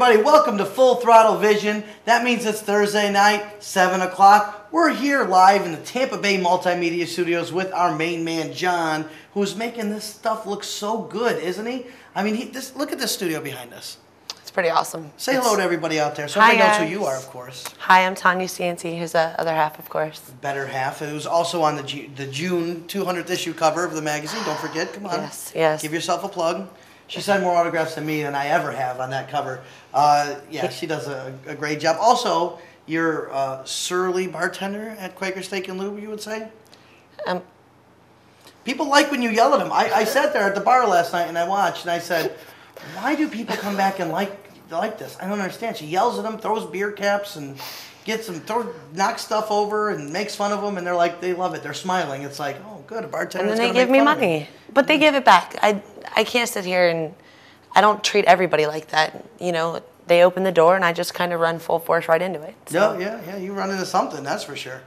everybody, welcome to Full Throttle Vision. That means it's Thursday night, 7 o'clock. We're here live in the Tampa Bay Multimedia Studios with our main man, John, who's making this stuff look so good, isn't he? I mean, look at this studio behind us. It's pretty awesome. Say hello to everybody out there. So everybody knows who you are, of course. Hi, I'm Tanya Cianci, his other half, of course. Better half. It was also on the June 200th issue cover of the magazine. Don't forget. Come on. Yes. Give yourself a plug. She signed more autographs than me than I ever have on that cover. Yeah, she does a great job. Also, you're a surly bartender at Quaker Steak and Lube, you would say? People like when you yell at them. I sat there at the bar last night and I watched and I said, why do people come back and like this? I don't understand. She yells at them, throws beer caps and gets them, knocks stuff over and makes fun of them, and they're like, they love it. They're smiling. It's like, oh, good, a bartender. And then they give me money, but they give it back. I can't sit here and I don't treat everybody like that. You know, they open the door and I just kind of run full force right into it. So. Yeah. You run into something, that's for sure.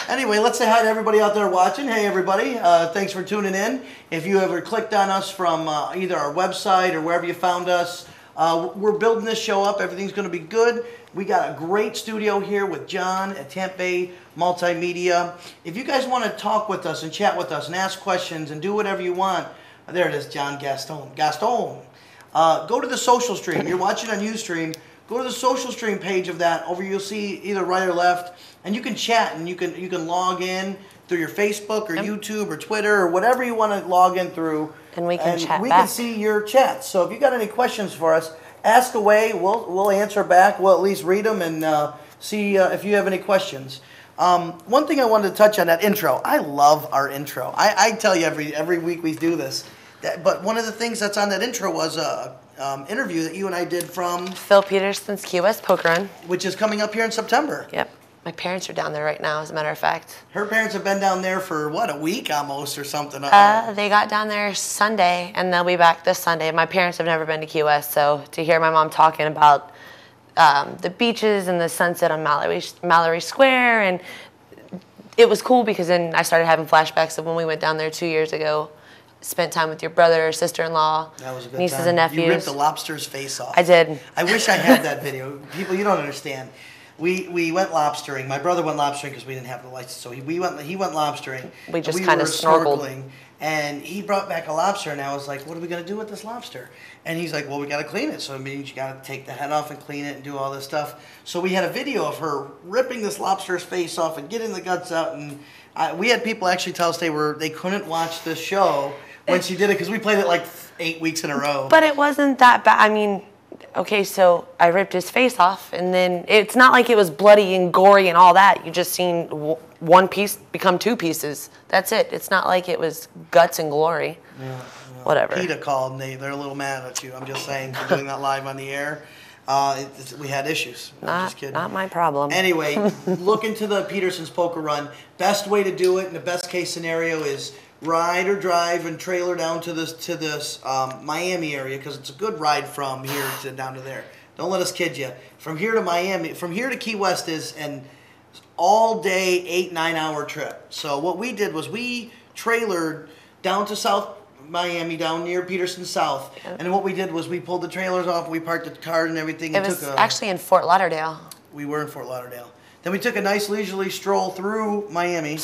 Anyway, let's say hi to everybody out there watching. Hey, everybody. Thanks for tuning in. If you ever clicked on us from either our website or wherever you found us, we're building this show up. Everything's going to be good. We got a great studio here with John at Tampa Bay Multimedia. If you guys want to talk with us and chat with us and ask questions and do whatever you want, there it is, John Gaston. Go to the social stream. You're watching on Ustream. Go to the social stream page of that. Over you'll see either right or left, and you can chat and you can log in through your Facebook or YouTube or Twitter or whatever you want to log in through. And we can chat back. We can see your chats. So if you got any questions for us, ask away. We'll answer back. We'll at least read them and see if you have any questions. One thing I wanted to touch on that intro. I love our intro. I tell you every week we do this. But one of the things that's on that intro was a interview that you and I did from Phil Peterson's Key West Poker Run, which is coming up here in September. Yep. My parents are down there right now, as a matter of fact. Her parents have been down there for, what, a week almost or something? They got down there Sunday, and they'll be back this Sunday. My parents have never been to Key West, so to hear my mom talking about the beaches and the sunset on Mallory Square, and it was cool because then I started having flashbacks of when we went down there 2 years ago. Spent time with your brother, sister-in-law, nieces and nephews. You ripped the lobster's face off. I did. I wish I had that video. People, you don't understand. We went lobstering. My brother went lobstering because we didn't have the license. So he went lobstering. We just kind of snorkeled. And he brought back a lobster, and I was like, what are we going to do with this lobster? And he's like, well, we got to clean it. So it means you got to take the head off and clean it and do all this stuff. So we had a video of her ripping this lobster's face off and getting the guts out. And we had people actually tell us they couldn't watch this show when she did it because we played it like 8 weeks in a row. But it wasn't that bad. I mean, okay, so I ripped his face off, and then it's not like it was bloody and gory and all that. You just seen one piece become two pieces. That's it. It's not like it was guts and glory. Yeah, whatever. PETA called, and they're a little mad at you. I'm just saying, for doing that live on the air. We had issues. I'm just kidding. Not my problem. Anyway, look into the Peterson's Poker Run. Best way to do it in the best case scenario is ride or drive and trailer down to this Miami area because it's a good ride from here to down to there. Don't let us kid you. From here to Miami, from here to Key West is an all-day 8-9 hour trip. So what we did was we trailered down to South Miami, down near Peterson South. Yep. And what we did was we pulled the trailers off, we parked the car and everything. It was actually in Fort Lauderdale. We were in Fort Lauderdale. Then we took a nice leisurely stroll through Miami.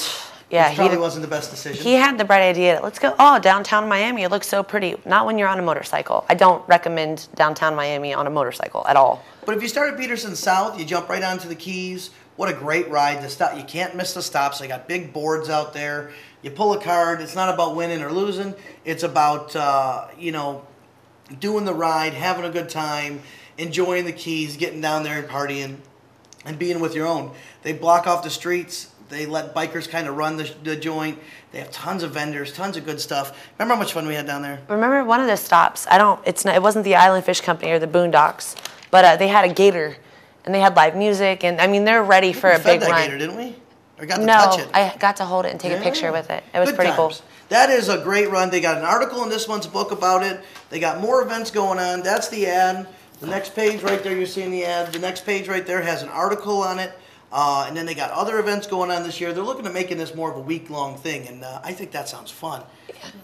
Yeah, which probably wasn't the best decision. He had the bright idea. Let's go, downtown Miami. It looks so pretty. Not when you're on a motorcycle. I don't recommend downtown Miami on a motorcycle at all. But if you start at Peterson South, you jump right onto the Keys. What a great ride. The stop, you can't miss the stops. They got big boards out there. You pull a card. It's not about winning or losing. It's about, doing the ride, having a good time, enjoying the Keys, getting down there and partying, and being with your own. They block off the streets. They let bikers kind of run the joint. They have tons of vendors, tons of good stuff. Remember how much fun we had down there? Remember one of the stops? It wasn't the Island Fish Company or the Boondocks, but they had a gator, and they had live music, and I mean they're ready for a big run. We fed that gator, didn't we? Or got to touch it? No, I got to hold it and take a picture with it. It was pretty cool. That is a great run. They got an article in this month's book about it. They got more events going on. That's the ad. The next page right there, you're seeing the ad. The next page right there has an article on it. And then they got other events going on this year. They're looking at making this more of a week-long thing, and I think that sounds fun.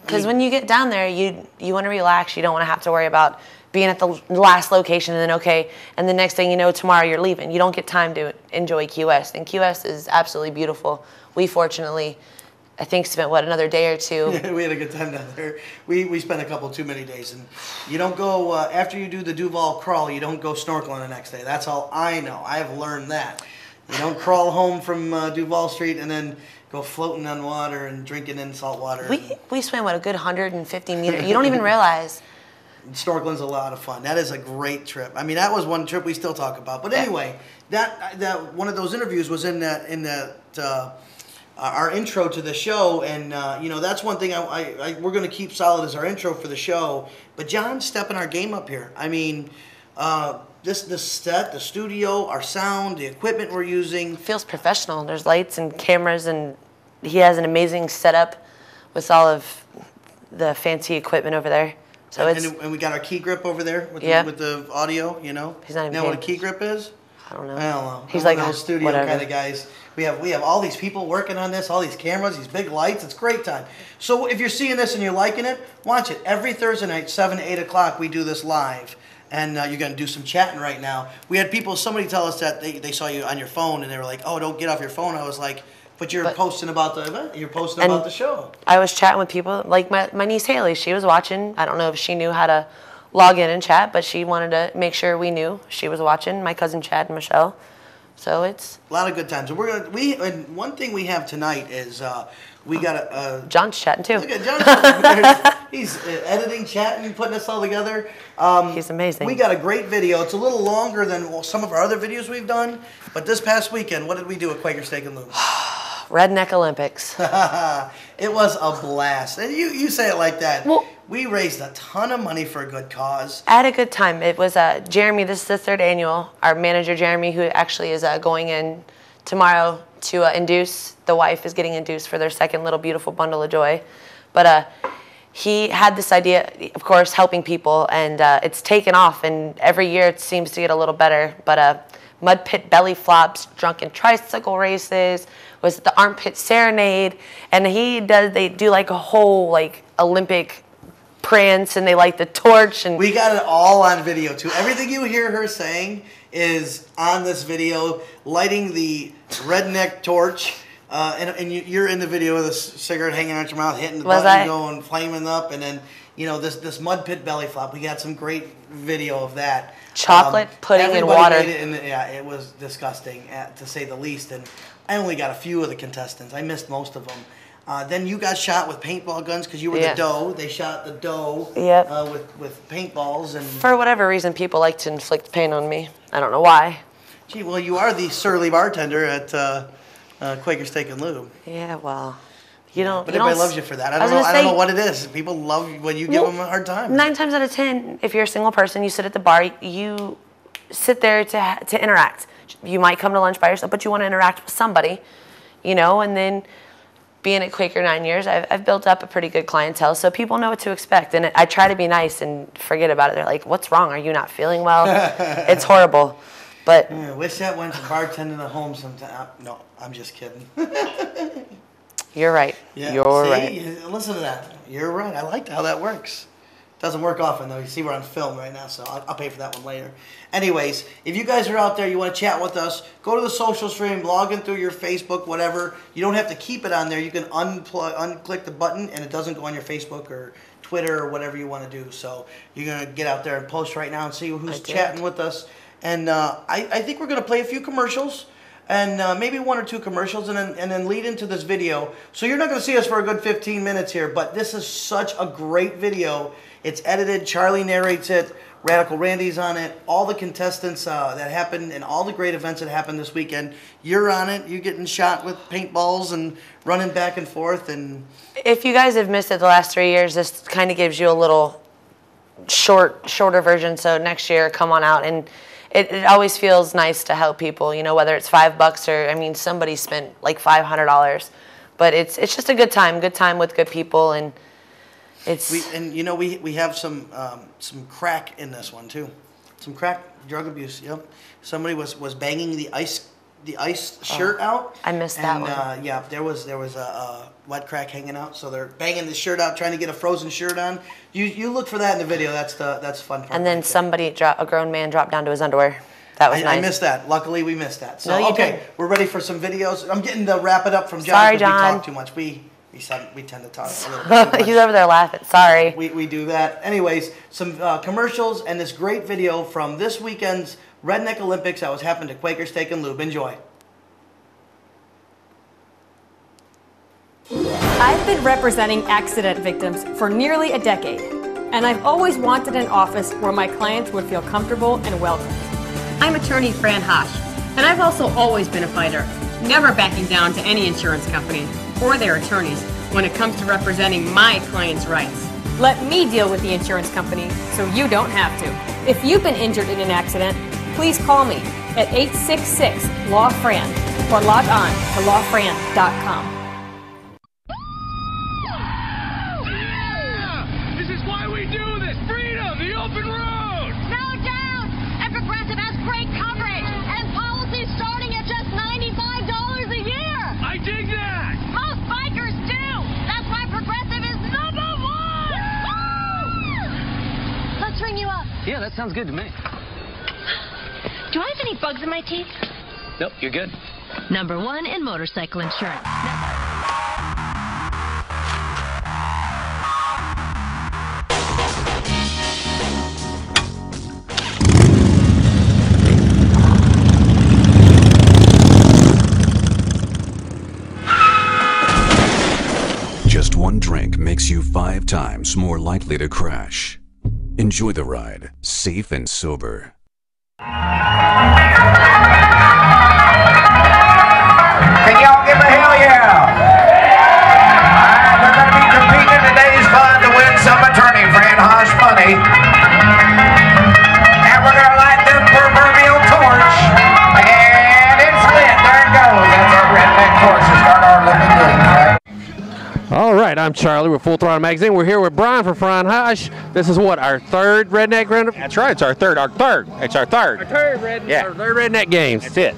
Because when you get down there, you want to relax. You don't want to have to worry about being at the last location, and then okay, and the next thing you know, tomorrow you're leaving. You don't get time to enjoy Key West, and Key West is absolutely beautiful. We fortunately, I think, spent another day or two. We had a good time down there. We spent a couple too many days, and you don't go after you do the Duval crawl. You don't go snorkeling the next day. That's all I know. I have learned that. You don't crawl home from Duval Street and then go floating on water and drinking in salt water. We swam a good 150 meters. You don't even realize. Snorkeling's a lot of fun. That is a great trip. I mean, that was one trip we still talk about. But anyway, that one of those interviews was in that our intro to the show, and that's one thing we're going to keep solid as our intro for the show. But John's stepping our game up here. I mean, this set, the studio, our sound, the equipment we're using. It feels professional. There's lights and cameras, and he has an amazing setup with all of the fancy equipment over there. So and we got our key grip over there with the audio, He's not even know what a key grip is? I don't know. I don't know. He's like those studio kind of guys. We have all these people working on this, all these cameras, these big lights. It's a great time. So if you're seeing this and you're liking it, watch it. Every Thursday night, 7 to 8 o'clock, we do this live. And you're going to do some chatting right now. We had somebody tell us that they saw you on your phone, and they were like, oh, don't get off your phone. I was like, but you're posting about the event. You're posting about the show. I was chatting with people, like my niece Haley. She was watching. I don't know if she knew how to log in and chat, but she wanted to make sure we knew she was watching. My cousin Chad and Michelle. So it's a lot of good times. And one thing we have tonight is we got John's chatting too. Look at John. He's editing, chatting, putting us all together. He's amazing. We got a great video. It's a little longer than some of our other videos we've done. But this past weekend, what did we do at Quaker Steak and Lube? Redneck Olympics. It was a blast. And you say it like that. Well, we raised a ton of money for a good cause. I had a good time. It was Jeremy, this is the third annual. Our manager, Jeremy, who actually is going in tomorrow to induce. The wife is getting induced for their second little beautiful bundle of joy. But he had this idea, of course, helping people, and it's taken off. And every year it seems to get a little better. But mud pit belly flops, drunken tricycle races, was the armpit serenade, and they do like a whole like Olympic prance, and they light the torch, and we got it all on video too. Everything you hear her saying is on this video, lighting the redneck torch, and you're in the video with a cigarette hanging out your mouth, hitting the button, going flaming up, and then this mud pit belly flop. We got some great video of that. Chocolate pudding and water. Made it, and it was disgusting to say the least. And I only got a few of the contestants. I missed most of them. Then you got shot with paintball guns because you were the doe. They shot the doe with paintballs. And for whatever reason, people like to inflict pain on me. I don't know why. Gee, well, you are the surly bartender at Quaker Steak and Lube. Yeah, well, you don't. But everybody loves you for that. I don't know what it is. People love when you give them a hard time. 9 times out of 10, if you're a single person, you sit at the bar, you sit there to interact. You might come to lunch by yourself, but you want to interact with somebody, and then being at Quaker 9 years, I've built up a pretty good clientele, so people know what to expect. And I try to be nice and forget about it. They're like, what's wrong? Are you not feeling well? It's horrible. But I wish that went to bartending at home sometime. No, I'm just kidding. You're right. Yeah. You're See, right. Listen to that. You're right. I like how that works. Doesn't work often, though. You see, we're on film right now, so I'll pay for that one later. Anyways, if you guys are out there, you want to chat with us, go to the social stream, log in through your Facebook, whatever. You don't have to keep it on there. You can unclick the button, and it doesn't go on your Facebook or Twitter or whatever you want to do. So you're going to get out there and post right now and see who's chatting with us. And I think we're going to play a few commercials. And maybe 1 or 2 commercials, and then lead into this video. So you're not going to see us for a good 15 minutes here, but this is such a great video. It's edited. Charlie narrates it. Radical Randy's on it. All the contestants that happened and all the great events that happened this weekend. You're on it. You're getting shot with paintballs and running back and forth. And if you guys have missed it the last 3 years, this kind of gives you a little shorter version. So next year, come on out. And it always feels nice to help people, whether it's $5 or, somebody spent like $500. But it's just a good time with good people, and we have some crack in this one too, some crack drug abuse. Yep, somebody was banging the ice the ice shirt out. I missed that one. Yeah, there was a wet crack hanging out, so they're banging the shirt out, trying to get a frozen shirt on. You look for that in the video. That's the fun part. And then a grown man dropped down to his underwear. That was nice. I missed that. Luckily, we missed that. So no, okay, we're ready for some videos. I'm getting to wrap it up from John. Sorry, John. John. We talk too much. We tend to talk a little bit too much. He's over there laughing. Sorry. We do that. Anyways, some commercials and this great video from this weekend's Redneck Olympics that was happening to Quaker Steak and Lube. Enjoy. I've been representing accident victims for nearly a decade, and I've always wanted an office where my clients would feel comfortable and welcome. I'm attorney Fran Hosh, and I've also always been a fighter, never backing down to any insurance company or their attorneys when it comes to representing my clients' rights. Let me deal with the insurance company so you don't have to. If you've been injured in an accident, please call me at 866-LAW-FRAN or log on to lawfran.com. This is why we do this! Freedom! The open road! No doubt! And Progressive has great coverage and policies starting at just $95 a year! I dig that! Most bikers do! That's why Progressive is #1! Let's ring you up. Yeah, that sounds good to me. Do I have any bugs in my teeth? Nope, you're good. #1 in motorcycle insurance. Just one drink makes you 5 times more likely to crash. Enjoy the ride, safe and sober. Can y'all give a hell yeah? Alright, we're going to be competing in today's fun to win some attorney Fran Hosh money. And we're going to light the proverbial torch. And it's lit. There it goes. That's our redneck torch to start our living day, right? All right, I'm Charlie with Full Throttle Magazine. We're here with Brian from Fran Hosh. This is what, our third Redneck Redneck? That's right, it's our third. It's our third. Our third Redneck Games. That's it.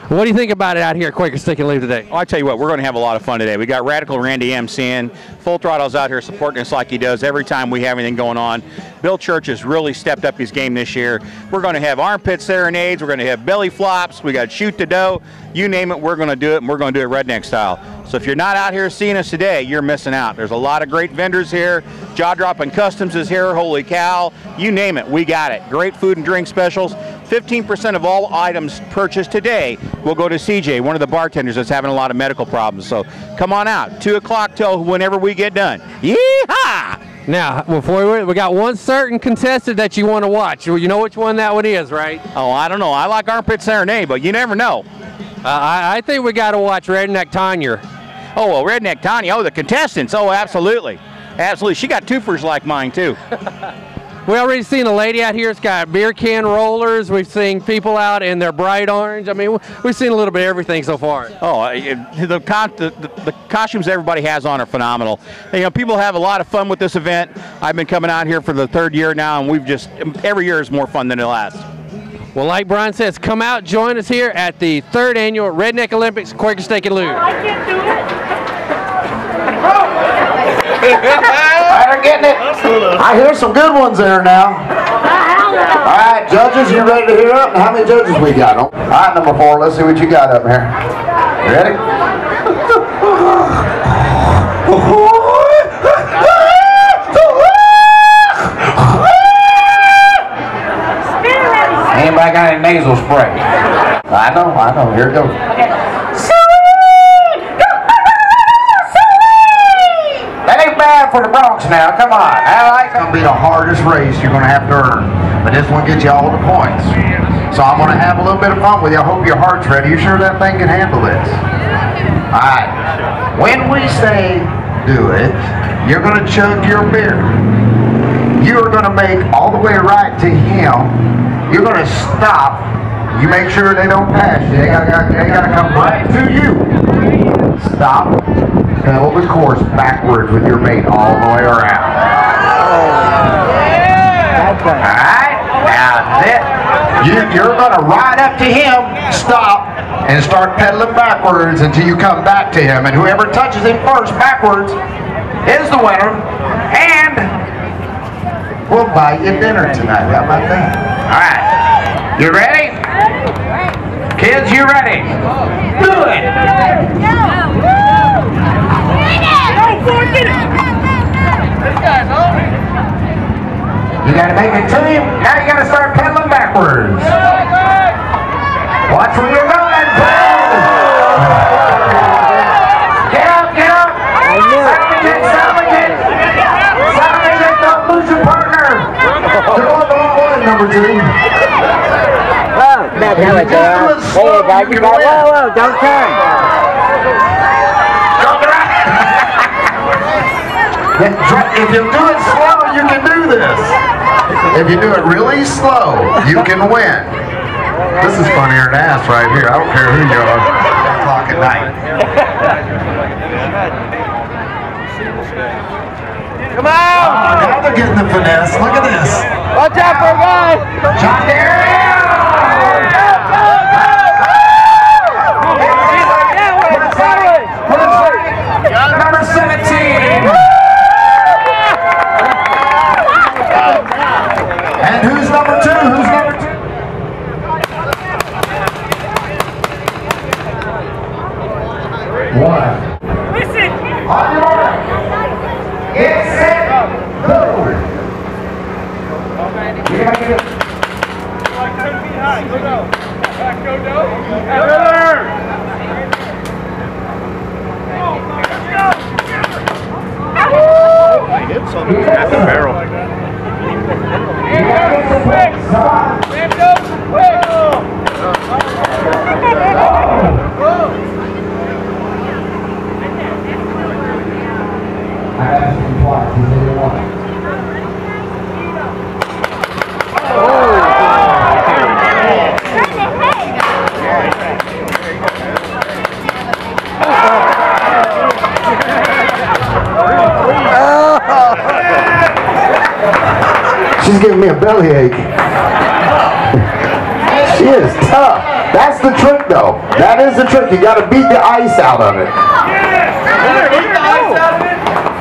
What do you think about it out here at Quaker Steak and Lube today? Well, I tell you what, we're going to have a lot of fun today. We got Radical Randy MCing. Full Throttle's out here supporting us like he does every time we have anything going on. Bill Church has really stepped up his game this year. We're going to have armpit serenades. We're going to have belly flops. We got shoot the dough. You name it, we're going to do it, and we're going to do it redneck style. So if you're not out here seeing us today, you're missing out. There's a lot of great vendors here. Jaw Dropping Customs is here. Holy cow. You name it, we got it. Great food and drink specials. 15% of all items purchased today will go to CJ, one of the bartenders that's having a lot of medical problems. So come on out, 2 o'clock till whenever we get done. Yeehaw! Now, before we got one certain contestant that you want to watch. You know which one that one is, right? Oh, I don't know. I like Armpit Serenade, but you never know. I think we got to watch Redneck Tanya. Oh, well, Redneck Tanya. Oh, the contestants. Oh, absolutely. Absolutely. She got twofers like mine, too. We already seen a lady out here. It's got beer can rollers. We've seen people out in their bright orange. I mean, we've seen a little bit of everything so far. Oh, the costumes everybody has on are phenomenal. You know, people have a lot of fun with this event. I've been coming out here for the 3rd year now, and we've just, every year is more fun than the last. Well, like Brian says, come out, join us here at the 3rd annual Redneck Olympics, Quaker Steak and Lube. I can't do it. They're getting it. I hear some good ones there now. All right, judges, you ready to hear up? How many judges we got? All right, number 4. Let's see what you got up here. You ready? Anybody got any nasal spray? I know. Here it goes. That ain't bad for the Bronx now. Come on. That's going to be the hardest race you're going to have to earn. But this one gets you all the points. So I'm going to have a little bit of fun with you. I hope your heart's ready. You sure that thing can handle this? All right. When we say do it, you're going to chug your beer. You're going to make all the way right to him. You're going to stop. You make sure they don't pass you. They got to come right to you. Stop. Pedal the course backwards with your mate all the way around. Okay. All right. Now you're going to ride up to him. Stop. and start pedaling backwards until you come back to him. And whoever touches him first backwards is the winner. And we'll buy you dinner tonight. How about that? All right. You ready? Kids, you ready? Do it! You gotta make it to him. Now you gotta start pedaling backwards. Watch where you're going. Get up, get up. Salvage it. Don't lose your partner. You're going the wrong way, number 2. Whoa, there you go. Whoa, don't turn. If you do it slow, you can do this. If you do it really slow, you can win. This is funnier than ass right here. I don't care who you are. O'clock at night. Come on! Now they're getting the finesse. Look at this. Watch out for a guy! John Gary! Number 17. And who's number 2? Who's number 2? One. Listen! On your mark. Get set. Go. You gotta get it. Go, go. Back, go, go. I hit something at the barrel. She's giving me a bellyache. She is tough. That's the trick, though. That is the trick. You got to beat the ice out of it.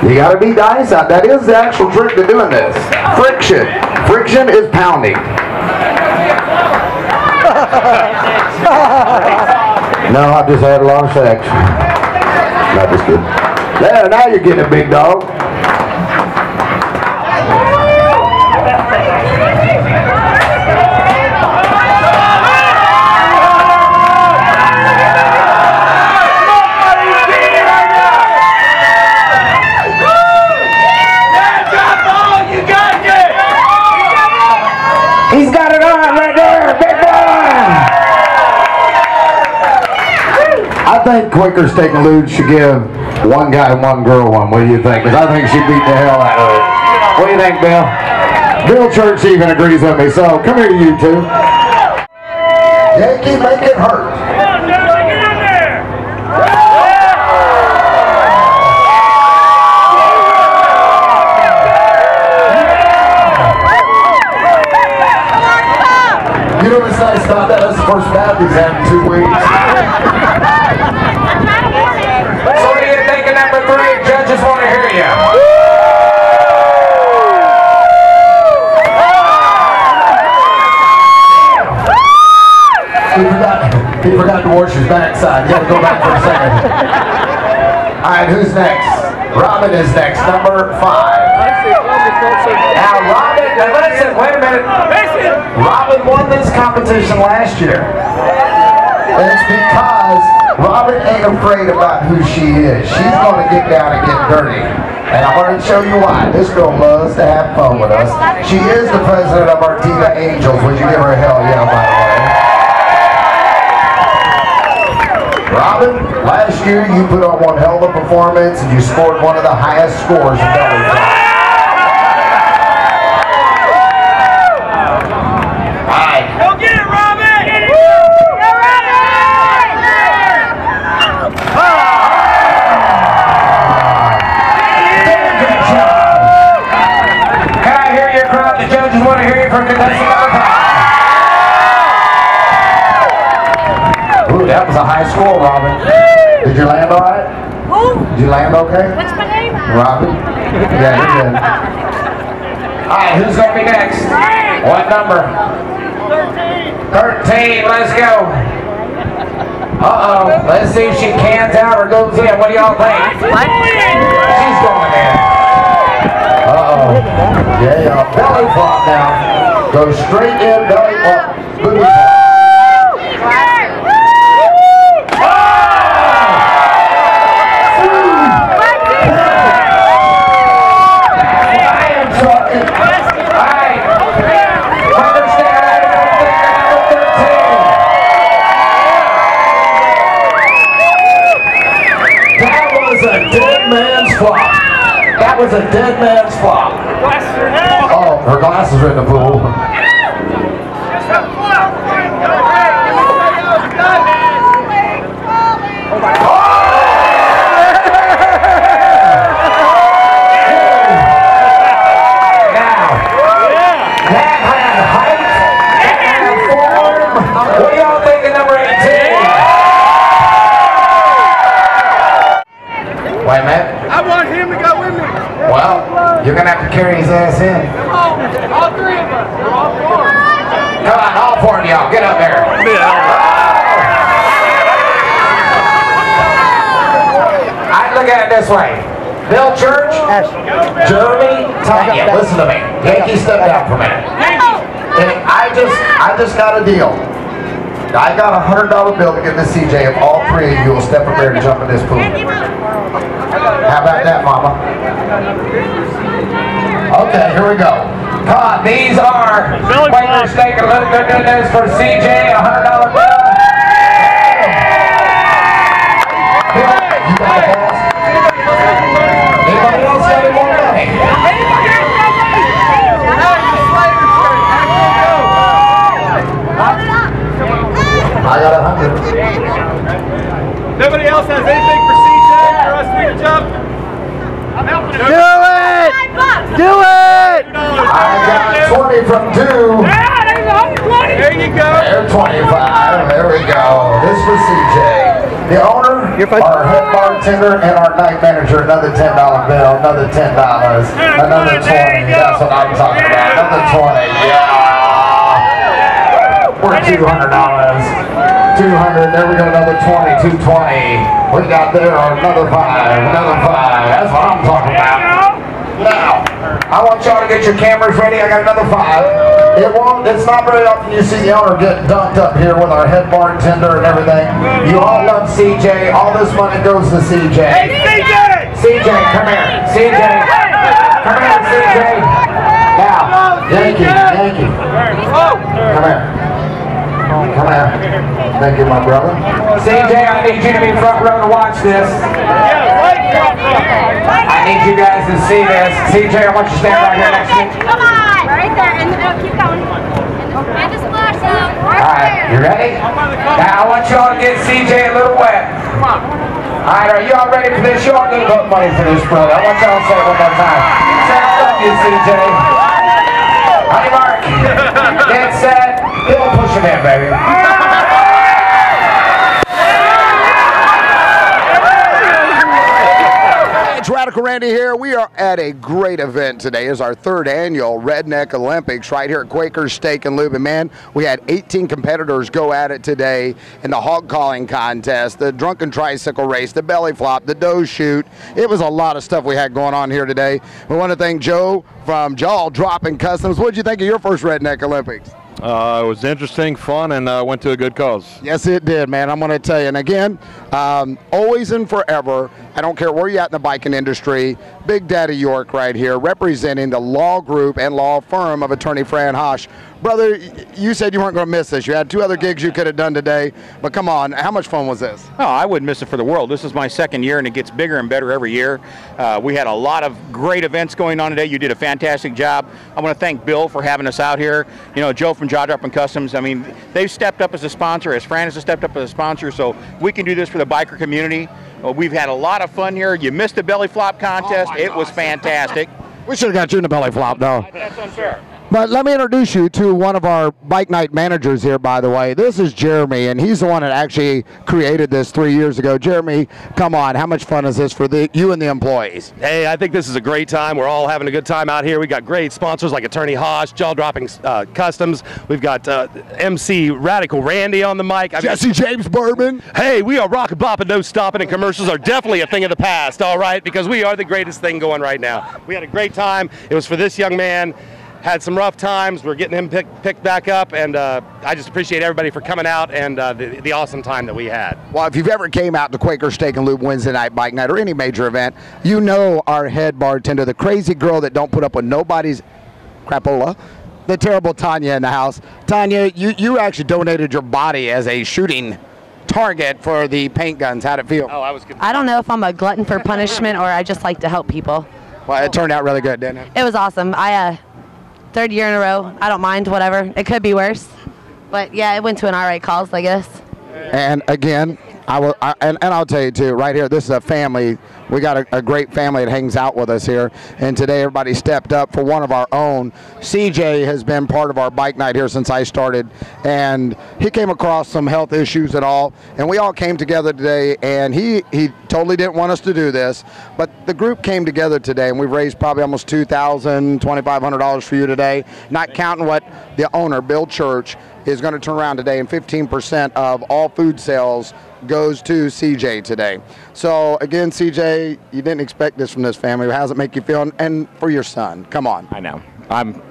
You got to beat the ice out. That is the actual trick to doing this. Friction. Friction is pounding. No, I just had a lot of sex. Not just good. There, now you're getting a big dog. He's got it on right there, big boy! I think Quaker Steak and Lube should give one guy and one girl one. What do you think? Because I think she beat the hell out of it. What do you think, Bill? Bill Church even agrees with me, so come here, you two. Yankee, make it hurt. You know what's nice about that? That's the first bath he's had in 2 weeks. So what do you think of number 3? Judges want to hear you. He forgot to wash his backside. You got to go back for a second. All right, who's next? Robin is next, number 5. Now, Robin, now listen, wait a minute. Robin won this competition last year. And it's because Robin ain't afraid about who she is. She's going to get down and get dirty. And I want to show you why. This girl loves to have fun with us. She is the president of Artiva Angels. Would you give her a hell yeah, by the way? Robin, last year you put on one hell of a performance and you scored one of the highest scores you've ever done. Go get it, Robin! Get it! Good job. Can I hear your crowd? The judges want to hear you for contestant number 5. Ooh, that was high score, Robin. Did you land all right? Did you land okay? What's my name? Robin? Yeah, you're good. All right, who's going to be next? What number? 13. Let's go. Uh-oh. Let's see if she cans out or goes in. What do y'all think? She's going in. Uh-oh. Yeah, belly flop now. Go straight in, belly flop. Booty flop. That was a dead man's flop. Oh, her glasses are in the pool. What do y'all think of number 18? Wait a minute. I want him to go with me. Well, you're going to have to carry his ass in. All three of us. We're all four. Come on, all four of y'all. Get up there. I look at it this way. Bill Church, Jeremy, Tanya, listen to me. Yankee, step down for a minute. I just got a deal. I got a $100 bill to give to CJ if all three of you will step up there and jump in this pool. How about that, Mama? Okay, here we go. Come on, these are Quakers taking a little bit of this for CJ, a $100 bill. You got a pass? Anybody else got any more money? I got 100. Nobody else has anything for CJ for us to jump? I'm helping him. Do it! Do it! I got 20 from 2. There you go. There, 25. There we go. This for CJ. The owner, our head bartender, and our night manager, another $10 bill, another $10, another 20. That's what I'm talking about. Another 20. Yeah. We're $200. 200. There we go. Another 20. 220. We got there another 5. Another 5. That's what I'm talking about. Now, I want y'all to get your cameras ready. I got another 5. It's not very often you see the owner get dunked up here with our head bartender and everything. You all love CJ. All this money goes to CJ. Hey, CJ! CJ, come here. CJ. Come here, CJ. Now, Yankee. Come here. Come here. Thank you, my brother. CJ, I need you to be front row to watch this. I need you guys to see this. CJ, I want you to stand right here next to me. Come on! Right there, and keep going. And the splash zone. Alright, you ready? Now I want y'all to get CJ a little wet. Come on. Alright, are you all ready for this? You all need vote money for this, brother. I want y'all to say it one more time. Say I love you, CJ. Honey Mark. Get set. Bill, push him in, baby. It's Radical Randy here. We are at a great event today. It's our 3rd annual Redneck Olympics right here at Quaker's Steak and Lube. And man, we had 18 competitors go at it today in the hog calling contest, the drunken tricycle race, the belly flop, the doe shoot. It was a lot of stuff we had going on here today. We want to thank Joe from Jaw Dropping Customs. What did you think of your first Redneck Olympics? It was interesting, fun, and went to a good cause. Yes, it did, man. I'm going to tell you. And again, always and forever, I don't care where you're at in the biking industry, Big Daddy York right here, representing the law group and law firm of Attorney Fran Hosh. Brother, you said you weren't going to miss this. You had 2 other gigs you could have done today, but come on, how much fun was this? Oh, I wouldn't miss it for the world. This is my 2nd year, and it gets bigger and better every year. We had a lot of great events going on today. You did a fantastic job. I want to thank Bill for having us out here. You know, Joe from Jaw Dropping Customs. I mean, they've stepped up as a sponsor, as Fran has stepped up as a sponsor, so we can do this for the biker community. We've had a lot of fun here. You missed the belly flop contest. It was fantastic. We should have got you in the belly flop, though. That's unfair. But let me introduce you to one of our bike night managers here, by the way. This is Jeremy, and he's the one that actually created this 3 years ago. Jeremy, come on, how much fun is this for you and the employees? Hey, I think this is a great time. We're all having a good time out here. We got great sponsors like Attorney Hosh, Jaw Dropping Customs. We've got MC Radical Randy on the mic. Jesse James Bourbon. Hey, we are rock and bop and no stopping, and commercials are definitely a thing of the past, all right, because we are the greatest thing going right now. We had a great time. It was for this young man. Had some rough times. We're getting him picked back up, and I just appreciate everybody for coming out and the awesome time that we had. Well, if you've ever came out to Quaker Steak and Lube Wednesday night bike night or any major event, you know our head bartender, the crazy girl that don't put up with nobody's crapola, the terrible Tanya in the house. Tanya, you actually donated your body as a shooting target for the paint guns. How'd it feel? Oh, I was good. I don't know if I'm a glutton for punishment or I just like to help people. Well, it turned out really good, didn't it? It was awesome. Third year in a row. I don't mind, whatever. It could be worse. But yeah, it went to an alright cause, I guess. And again, I'll tell you too, right here, this is a family. We got a great family that hangs out with us here. And today everybody stepped up for one of our own. CJ has been part of our bike night here since I started. And he came across some health issues and all. And we all came together today. And he totally didn't want us to do this. But the group came together today. And we've raised probably almost $2,000, $2,500 for you today. Not counting what the owner, Bill Church, is going to turn around today. And 15% of all food sales goes to CJ today. So again, CJ, you didn't expect this from this family. How does it make you feel? And for your son, come on. I know. I'm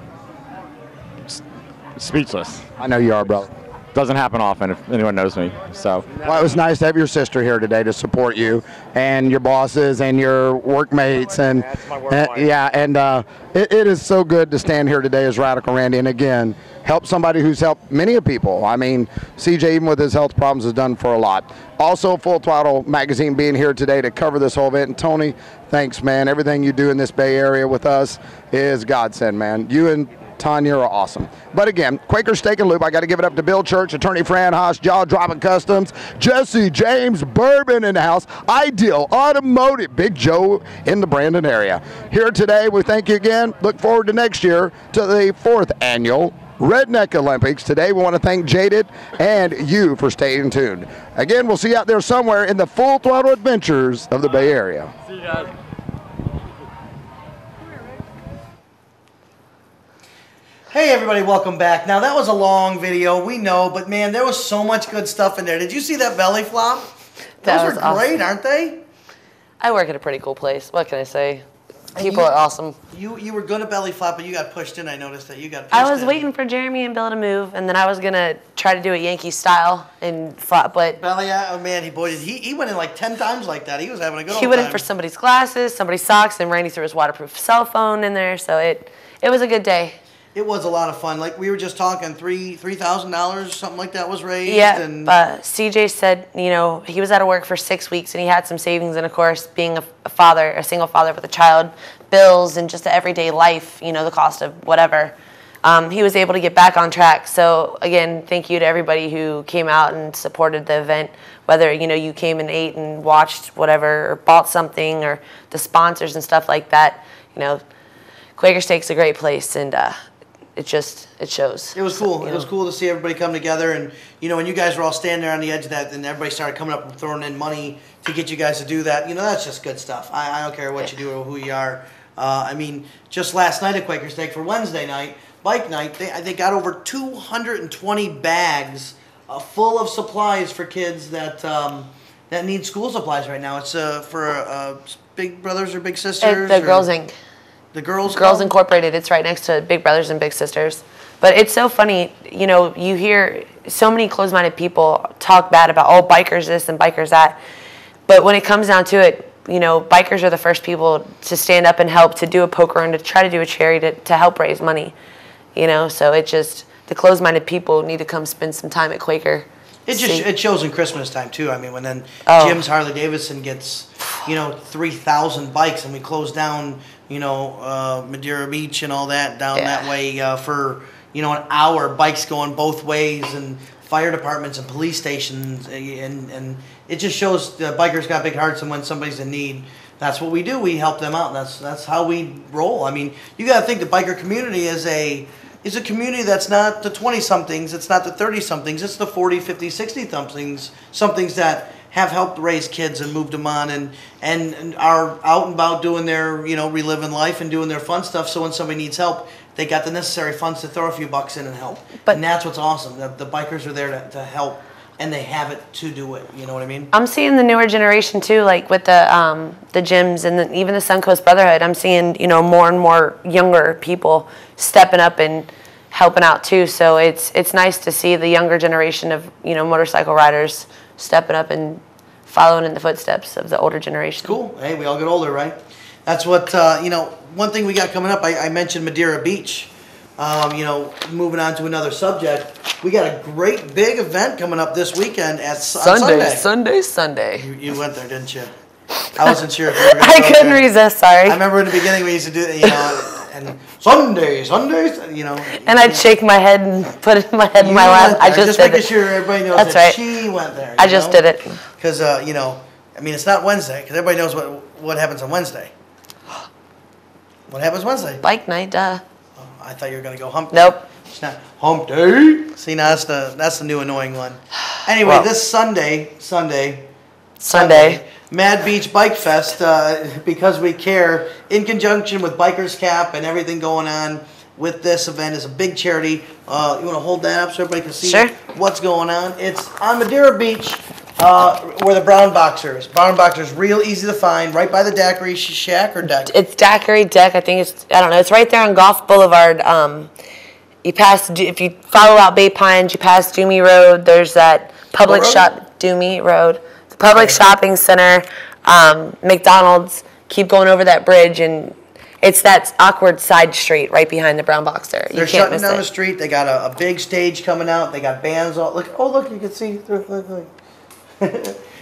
speechless. I know you are, brother. Doesn't happen often if anyone knows me. So. Well, it was nice to have your sister here today to support you and your bosses and your workmates and it is so good to stand here today as Radical Randy and again help somebody who's helped many of people. I mean, CJ, even with his health problems, has done for a lot. Also, Full Throttle Magazine being here today to cover this whole event. And Tony, thanks, man. Everything you do in this Bay Area with us is godsend, man. You and Tanya are awesome. But again, Quaker Steak and Lube, I got to give it up to Bill Church, Attorney Fran Haas, Jaw Dropping Customs, Jesse James Bourbon in the house, Ideal Automotive, Big Joe in the Brandon area. Here today, we thank you again. Look forward to next year to the 4th annual Redneck Olympics. Today we want to thank Jaded and you for staying tuned. Again, we'll see you out there somewhere in the Full Throttle adventures of the Bay Area. See you guys. Hey everybody, welcome back. Now that was a long video, we know, but man, there was so much good stuff in there. Did you see that belly flop? Those are great, aren't they? I work at a pretty cool place. What can I say? People are awesome. You were going to belly flop, but you got pushed in. I noticed that you got pushed I was in. waiting for Jeremy and Bill to move, and then I was going to try to do it Yankee style and flop, but belly, oh man, he went in like 10 times like that. He was having a good old he went in time. for somebody's glasses, somebody's socks, and Randy threw his waterproof cell phone in there, so it was a good day. It was a lot of fun. Like we were just talking, $3,000, something like that was raised. Yeah, and CJ said, you know, he was out of work for 6 weeks and he had some savings, and of course, being a single father with a child, bills and just the everyday life, you know, the cost of whatever, he was able to get back on track. So again, thank you to everybody who came out and supported the event, whether, you know, you came and ate and watched whatever or bought something, or the sponsors and stuff like that. You know, Quaker Steak's a great place, and it shows. It was cool. It was cool to see everybody come together, and you know, when you guys were all standing there on the edge of that, and everybody started coming up and throwing in money to get you guys to do that. You know, that's just good stuff. I don't care what you do or who you are. I mean, just last night at Quaker Steak for Wednesday night, bike night, they got over 220 bags full of supplies for kids that that need school supplies right now. It's for Big Brothers or Big Sisters. The Girls Inc. The Girls Incorporated. It's right next to Big Brothers and Big Sisters. But it's so funny, you know, you hear so many closed-minded people talk bad about, oh, bikers this and bikers that. But when it comes down to it, you know, bikers are the first people to stand up and help, to do a poker and to try to do a charity to help raise money. You know, so it just, the closed-minded people need to come spend some time at Quaker. It shows in Christmas time too. I mean, when then Jim's Harley Davidson gets, you know, 3,000 bikes, and we close down, you know, Madeira Beach and all that down that way for, you know, an hour. Bikes going both ways, and fire departments and police stations, and it just shows the bikers got big hearts, and when somebody's in need, that's what we do. We help them out. That's how we roll. I mean, you got to think the biker community is a is a community that's not the 20-somethings, it's not the 30-somethings, it's the 40, 50, 60-somethings that have helped raise kids and moved them on and are out and about doing their, reliving life and doing their fun stuff. So when somebody needs help, they got the necessary funds to throw a few bucks in and help. And that's what's awesome. The bikers are there to help, and they have it to do it. You know what I mean? I'm seeing the newer generation too, like with the gyms and even the Suncoast Brotherhood. I'm seeing, more and more younger people stepping up and helping out too. So it's nice to see the younger generation of, motorcycle riders stepping up and following in the footsteps of the older generation. Cool. Hey, we all get older, right? That's what, one thing we got coming up, I mentioned Madeira Beach. Moving on to another subject, we got a great big event coming up this weekend on Sunday. You went there, didn't you? I wasn't sure if you were going to I couldn't resist, sorry. I remember in the beginning we used to do that, and Sundays, And I'd shake my head and put my head in my lap. I just did making it. sure everybody knows That's that right. she went there. I just did it. Because, it's not Wednesday, because everybody knows what happens on Wednesday. What happens Wednesday? Bike night, duh. Oh, I thought you were going to go hump day. Nope. It's not hump day. See, now that's the new annoying one. Anyway, Well. this Sunday, Mad Beach Bike Fest, because we care, in conjunction with Bikers Cap and everything going on with this event, is a big charity. You want to hold that up so everybody can see what's going on? It's on Madeira Beach, where the Brown Boxer is. Brown Boxer is real easy to find, right by the Daiquiri Shack or Deck. It's Daiquiri Deck. I think I don't know. It's right there on Golf Boulevard. If you follow out Bay Pines, you pass Doomy Road. There's that public shop, Doomy Road. The public shopping center, McDonald's. Keep going over that bridge, and it's that awkward side street right behind the Brown Boxer. They're shutting down the street. They got a big stage coming out. They got bands all. Look, you can see. Look.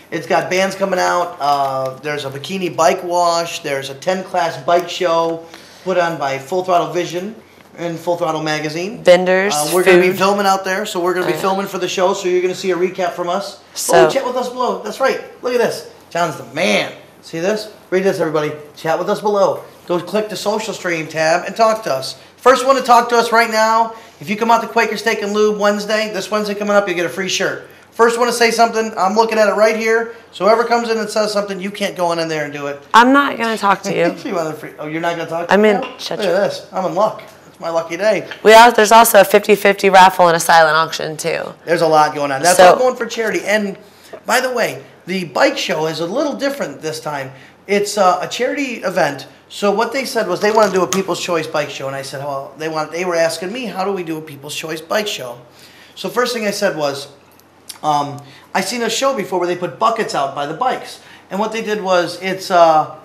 It's got bands coming out. There's a bikini bike wash. There's a 10-class bike show put on by Full Throttle Vision and Full Throttle Magazine. Vendors, we're going to be filming out there, so we're going to be filming for the show, so you're going to see a recap from us. Chat with us below. That's right. Look at this. John's the man. See this? Read this, everybody. Chat with us below. Go click the social stream tab and talk to us. First one to talk to us right now, if you come out to Quaker Steak and Lube this Wednesday coming up, you get a free shirt. First one to say something, I'm looking at it right here. So whoever comes in and says something, you can't go in there and do it. I'm not going to talk to you. Oh, you're not going to talk to me? Look at this. I'm in luck. It's my lucky day. There's also a 50-50 raffle and a silent auction, too. There's a lot going on. That's all going for charity. And, by the way, the bike show is a little different this time. It's a charity event. So what they said was they want to do a People's Choice bike show. And I said, well, they were asking me, how do we do a People's Choice bike show? So first thing I said was, I seen a show before where they put buckets out by the bikes. And what they did was, it's $1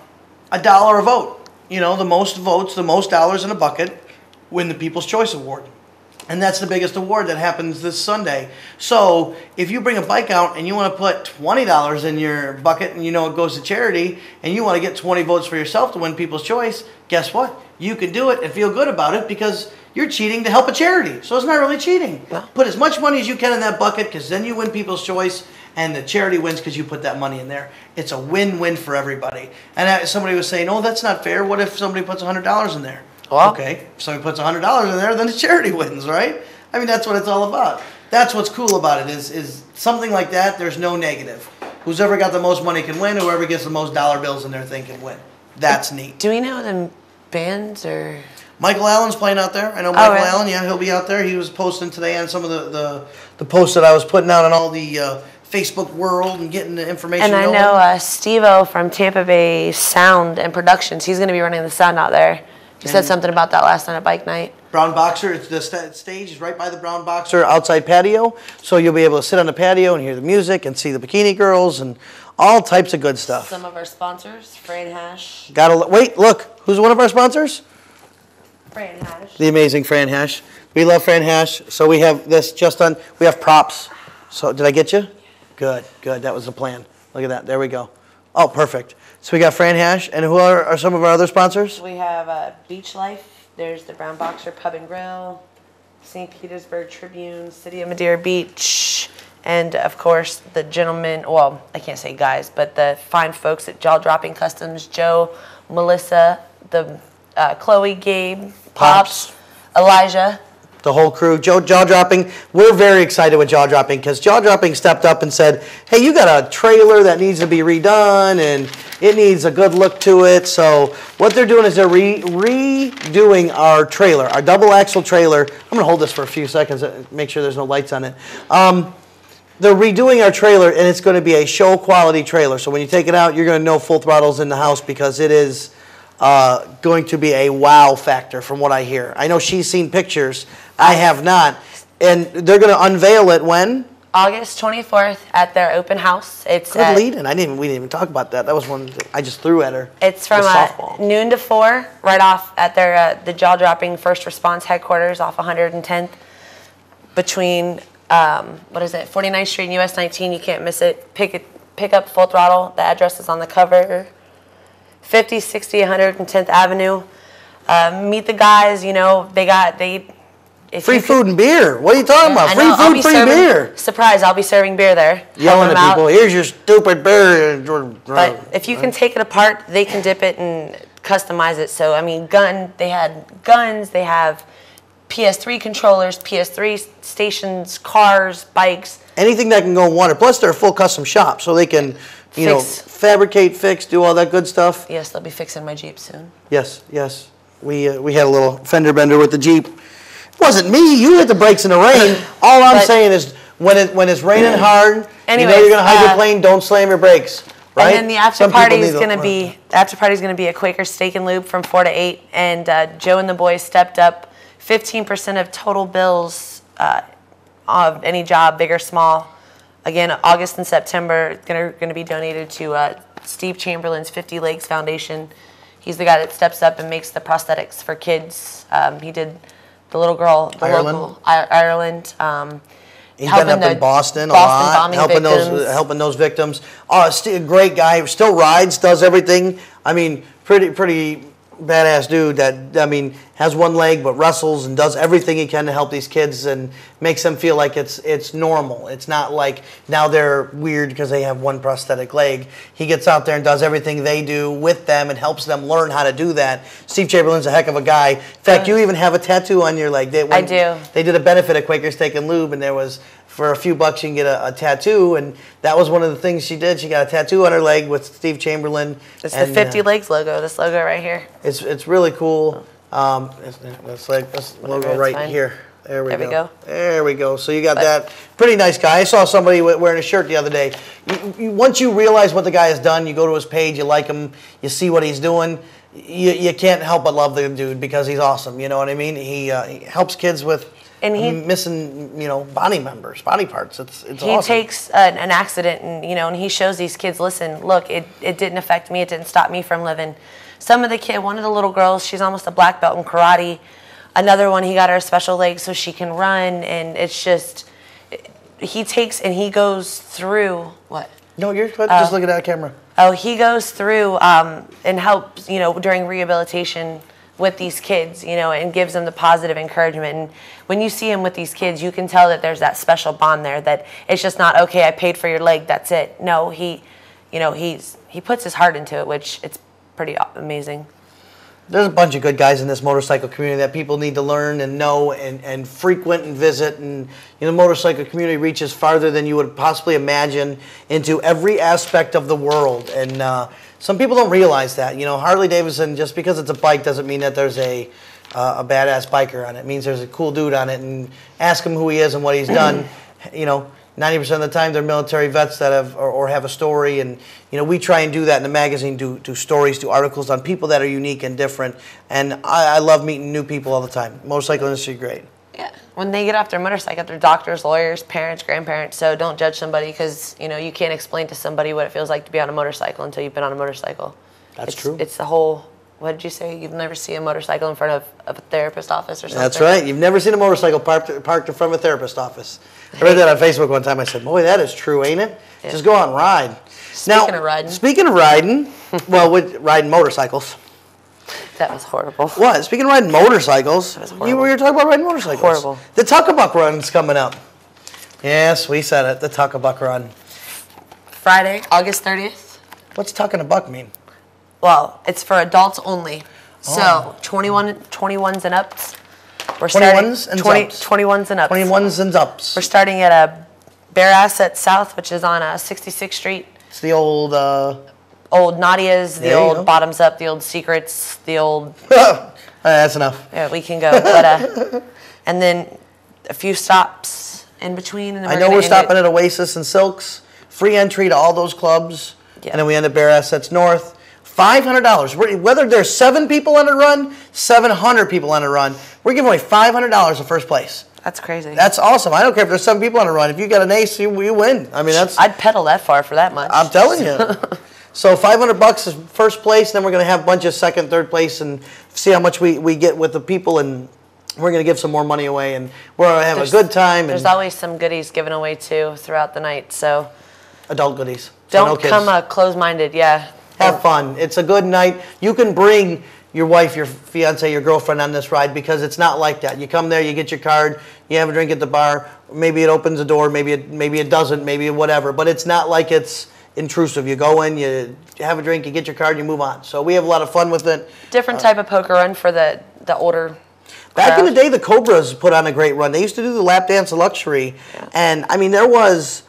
a vote. The most votes, the most dollars in a bucket, win the People's Choice Award. And that's the biggest award that happens this Sunday. So if you bring a bike out and you want to put $20 in your bucket and it goes to charity and you want to get 20 votes for yourself to win People's Choice, guess what? You can do it and feel good about it because you're cheating to help a charity. So it's not really cheating. Put as much money as you can in that bucket because then you win People's Choice and the charity wins because you put that money in there. It's a win-win for everybody. And somebody was saying, oh, that's not fair. What if somebody puts $100 in there? Okay, if somebody puts $100 in there, then the charity wins, right? I mean, that's what it's all about. That's what's cool about it is something like that, there's no negative. Who's ever got the most money can win. Whoever gets the most dollar bills in their thing can win. That's neat. Do we know the bands or? Michael Allen's playing out there. I know Michael Allen, yeah, he'll be out there. He was posting today on some of the posts that I was putting out on all the Facebook world and getting the information And I know Steve-O from Tampa Bay Sound and Productions, he's going to be running the sound out there. You said something about that last night at Bike Night. Brown Boxer, the stage is right by the Brown Boxer outside patio, so you'll be able to sit on the patio and hear the music and see the bikini girls and all types of good stuff. Some of our sponsors, Fran Hash. Wait, look, who's one of our sponsors? Fran Hash. The amazing Fran Hash. We love Fran Hash, so we have this we have props. So did I get you? Good, that was the plan. Look at that, there we go. Oh, perfect. So we got Fran Hash, and who are some of our other sponsors? We have Beach Life. There's the Brown Boxer Pub and Grill, St. Petersburg Tribune, City of Madeira Beach, and of course the gentlemen. Well, I can't say guys, but the fine folks at Jaw Dropping Customs: Joe, Melissa, the Chloe, Gabe, Pops, Elijah. the whole crew. Jaw Dropping, we're very excited with Jaw Dropping because Jaw Dropping stepped up and said, hey, you got a trailer that needs to be redone and it needs a good look to it. So what they're doing is they're redoing our trailer, our double axle trailer. I'm going to hold this for a few seconds, make sure there's no lights on it. They're redoing our trailer, and it's going to be a show quality trailer. So when you take it out, you're going to know Full Throttle's in the house because it is going to be a wow factor from what I hear. I know she's seen pictures. I have not. And they're going to unveil it when? August 24th at their open house. It's good lead-in. We didn't even talk about that. That was one I just threw at her. It's from noon to 4, right off at their the Jaw Dropping First Response headquarters off 110th between 49th Street and US 19. You can't miss it. Pick up Full Throttle. The address is on the cover. 50, 60, 110th Avenue. Meet the guys. You know free food and beer. What are you talking about? Free food, free beer. Surprise! I'll be serving beer there. Yelling at people. Here's your stupid beer. But if you can take it apart, they can dip it and customize it. So I mean, they had guns. They have PS3 controllers, PS3 stations, cars, bikes. Anything that can go in water. Plus, they're a full custom shop, so they can, fabricate, fix, do all that good stuff. Yes, they'll be fixing my Jeep soon. Yes, yes. We had a little fender bender with the Jeep. It wasn't me. You hit the brakes in the rain. All I'm saying is, when it's raining hard, anyways, you're gonna hydroplane. Don't slam your brakes. Right? And then the after party is going to be a Quaker Steak and Lube from 4 to 8, and Joe and the boys stepped up. 15% of total bills of any job, big or small. Again, August and September, going to be donated to Steve Chamberlain's 50 Legs Foundation. He's the guy that steps up and makes the prosthetics for kids. He did the little girl, local Ireland. He's been up in Boston a lot, helping those victims. Oh, great guy. Still rides, does everything. I mean, pretty badass dude that, has one leg but wrestles and does everything he can to help these kids and makes them feel like it's normal. It's not like now they're weird because they have one prosthetic leg. He gets out there and does everything they do with them and helps them learn how to do that. Steve Chamberlain's a heck of a guy. In fact, you even have a tattoo on your leg. I do. They did a benefit at Quaker Steak and Lube, and there was, for a few bucks, you can get a tattoo, and that was one of the things she did. She got a tattoo on her leg with Steve Chamberlain. It's the 50 Legs logo, this logo right here. It's really cool. That's like this logo right here. There we go. There we go. So you got that. Pretty nice guy. I saw somebody wearing a shirt the other day. Once you realize what the guy has done, you go to his page, you like him, you see what he's doing, you can't help but love the dude because he's awesome. You know what I mean? He helps kids with missing, body parts. It's awesome. He takes an accident and he shows these kids, listen, look, it didn't affect me. It didn't stop me from living. One of the little girls, she's almost a black belt in karate. Another one, he got her a special leg so she can run, and it's just, he takes and he goes through, what? No, you're just looking at the camera. Oh, he goes through and helps, during rehabilitation with these kids, and gives them the positive encouragement. And when you see him with these kids, you can tell that there's that special bond there, that it's just not, okay, I paid for your leg, that's it. No, he puts his heart into it, which it's pretty amazing. There's a bunch of good guys in this motorcycle community that people need to learn and know and frequent and visit. And the motorcycle community reaches farther than you would possibly imagine into every aspect of the world. And some people don't realize that. Harley Davidson, just because it's a bike doesn't mean that there's a badass biker on it. It means there's a cool dude on it. And ask him who he is and what he's done. 90% of the time they're military vets that have or have a story, and we try and do that in the magazine, do stories, do articles on people that are unique and different, and I love meeting new people all the time. Motorcycle industry, great. Yeah, when they get off their motorcycle, they're doctors, lawyers, parents, grandparents, so don't judge somebody because you can't explain to somebody what it feels like to be on a motorcycle until you've been on a motorcycle. That's true. It's the whole, what did you say? You've never seen a motorcycle in front of a therapist office or something? That's right. You've never seen a motorcycle parked in front of a therapist office. I read that on Facebook one time. I said, boy, that is true, ain't it? Yeah. Just go out and ride. Speaking of riding, with riding motorcycles. That was horrible. What? Speaking of riding motorcycles, you were talking about riding motorcycles. Horrible. The Tuckabuck Run's coming up. Yes, we said it, the Tuckabuck Run. Friday, August 30th. What's Tuck and a Buck mean? Well, it's for adults only. So 21s and ups. We're starting 21s and 21s and ups. 21s and ups. We're starting at a Bear Asset South, which is on 66th Street. It's the old... old Nadia's, the There you old go. Bottoms Up, the old Secrets, the old... That's enough. Yeah, we can go. But, and then a few stops in between. And then I know we're stopping at Oasis and Silks. Free entry to all those clubs. Yeah. And then we end at Bear Assets North. $500. Whether there's 7 people on a run, 700 people on a run, we're giving away $500 for first place. That's crazy. That's awesome. I don't care if there's 7 people on a run. If you got an ace, you win. I mean, that's... I'd pedal that far for that much. I'm telling you. So $500 is first place. Then we're going to have a bunch of second, third place, and see how much we get with the people, and we're going to give some more money away, and we're going to have a good time. There's always some goodies given away too throughout the night. So adult goodies. So don't no kids. come closed-minded. Yeah. Have fun. It's a good night. You can bring your wife, your fiance, your girlfriend on this ride because it's not like that. You come there, you get your card, you have a drink at the bar. Maybe it opens a door, maybe it doesn't, maybe whatever. But it's not like it's intrusive. You go in, you have a drink, you get your card, you move on. So we have a lot of fun with it. Different type of poker run for the older. Back in the day, the Cobras put on a great run. They used to do the lap dance of luxury, and I mean there was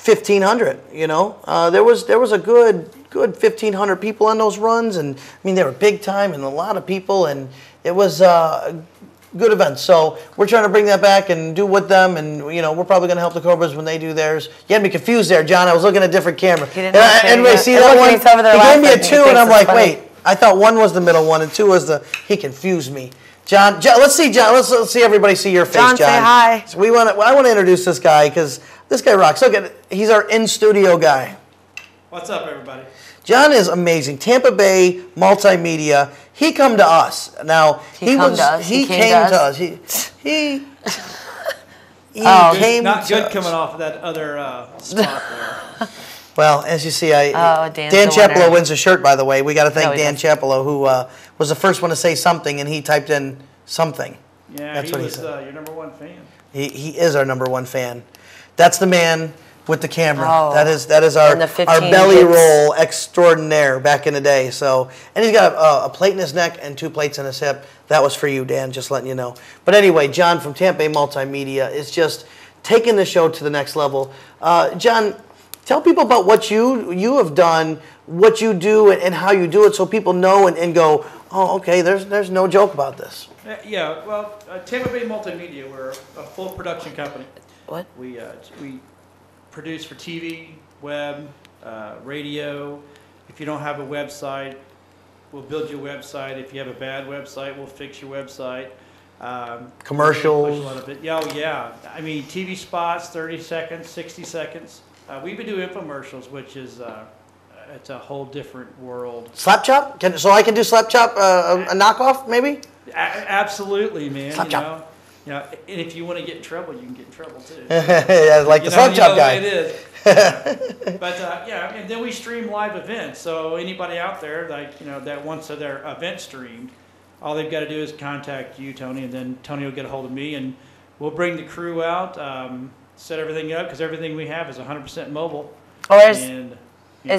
1,500. You know, there was a good 1,500 people on those runs, and I mean they were big time and a lot of people, and it was a good event. So we're trying to bring that back and do with them, and you know we're probably going to help the Cobras when they do theirs. You had me confused there, John. I was looking at a different camera. Anybody see that one? He gave me a 2, and I'm like, wait. I thought 1 was the middle one and 2 was the. He confused me. John, let's see, John. Let's see everybody see your face, John. Say hi. So I want to introduce this guy because this guy rocks. Look at he's our in-studio guy. What's up, everybody? John is amazing. Tampa Bay Multimedia. He come to us. Now he came to us. He came not to good us. coming off of that other spot there. Well, as you see, Dan's Dan the Chapelo winner. wins a shirt, by the way. We got to thank he Dan does. Chapelo, who was the first one to say something, and he typed in something. Yeah, That's he what he was said. your #1 fan. He is our #1 fan. That's the man with the camera. Oh, that is our and the 15 our belly hits. roll extraordinaire back in the day. So, and he's got a plate in his neck and 2 plates in his hip. That was for you, Dan. Just letting you know. But anyway, John from Tampa Bay Multimedia is just taking the show to the next level. John, tell people about what you have done, what you do, and how you do it, so people know and go, oh, okay. There's no joke about this. Yeah, well, Tampa Bay Multimedia, we're a full production company. What? We produce for TV, web, radio. If you don't have a website, we'll build you a website. If you have a bad website, we'll fix your website. Commercials. Push a lot of it. Yeah. I mean, TV spots, 30 seconds, 60 seconds. We've been doing infomercials, which is it's a whole different world. Slap chop? So I can do slap chop, a knockoff, maybe? Absolutely, man. Slap chop. You know, and if you want to get in trouble, you can get in trouble too. Yeah, like the slap chop guy. It is. But and then we stream live events. So anybody out there that wants their event streamed, all they've got to do is contact you, Tony, and then Tony will get a hold of me, and we'll bring the crew out, set everything up, because everything we have is 100% mobile. Or is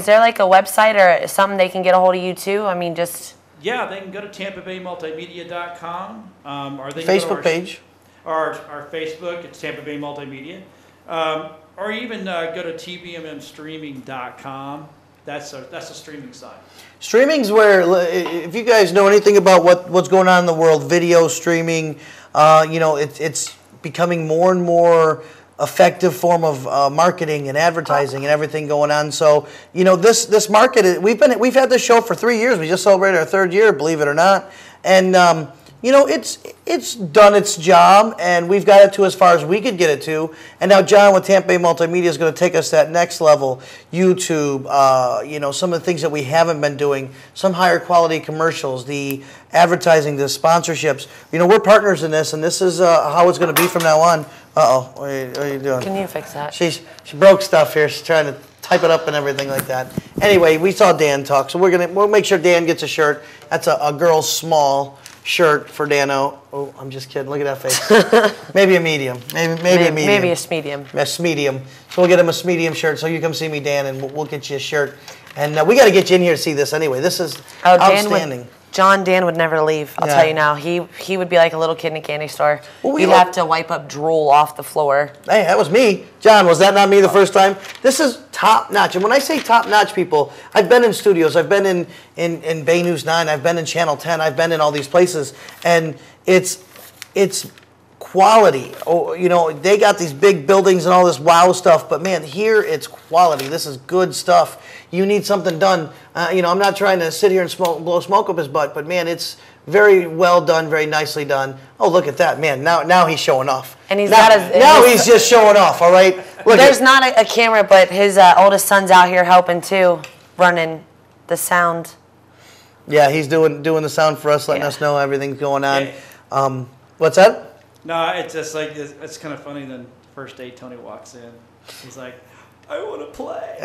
there like a website or something they can get a hold of you too? I mean, just... Yeah, they can go to TampaBayMultimedia.com, or they can Facebook go to page. Our Facebook, it's Tampa Bay Multimedia. Or even go to TBMMstreaming.com. That's a streaming site. Streaming's where, if you guys know anything about what's going on in the world, video streaming, it's becoming more and more effective form of marketing and advertising and everything going on. So this market, we've had this show for 3 years. We just celebrated our 3rd year, believe it or not, and it's done its job, and we've got it to as far as we could get it to. And now John with Tampa Bay Multimedia is going to take us that next level. YouTube, some of the things that we haven't been doing, some higher quality commercials, the advertising, the sponsorships. We're partners in this, and this is how it's going to be from now on. Uh-oh, what are you doing? Can you fix that? She broke stuff here. She's trying to type it up and everything like that. Anyway, we saw Dan talk, so we'll make sure Dan gets a shirt. That's a girl's small shirt for Dano. Oh, I'm just kidding. Look at that face. Maybe a medium. Maybe a medium. Maybe a medium. A medium. So we'll get him a medium shirt. So you come see me, Dan, and we'll get you a shirt. And we got to get you in here to see this anyway. This is outstanding. John Dan would never leave. I'll Yeah. tell you now. He would be like a little kid in a candy store. Well, He'd have to wipe up drool off the floor. Hey, that was me. John, was that not me the first time? This is top notch. And when I say top notch, people, I've been in studios. I've been in Bay News 9. I've been in Channel 10. I've been in all these places. And it's quality. Oh, you know, they got these big buildings and all this wow stuff. But, man, here it's quality. This is good stuff. You need something done. You know, I'm not trying to sit here and blow smoke up his butt. But, man, it's very well done, very nicely done. Oh, look at that, man. Now he's showing off. And he's now, got his... Now he's just showing off, all right? Look There's not a camera, but his oldest son's out here helping, too, running the sound. Yeah, he's doing the sound for us, letting us know everything's going on. What's that? No, it's just like, it's kind of funny. Then the first day Tony walks in, he's like, I want to play.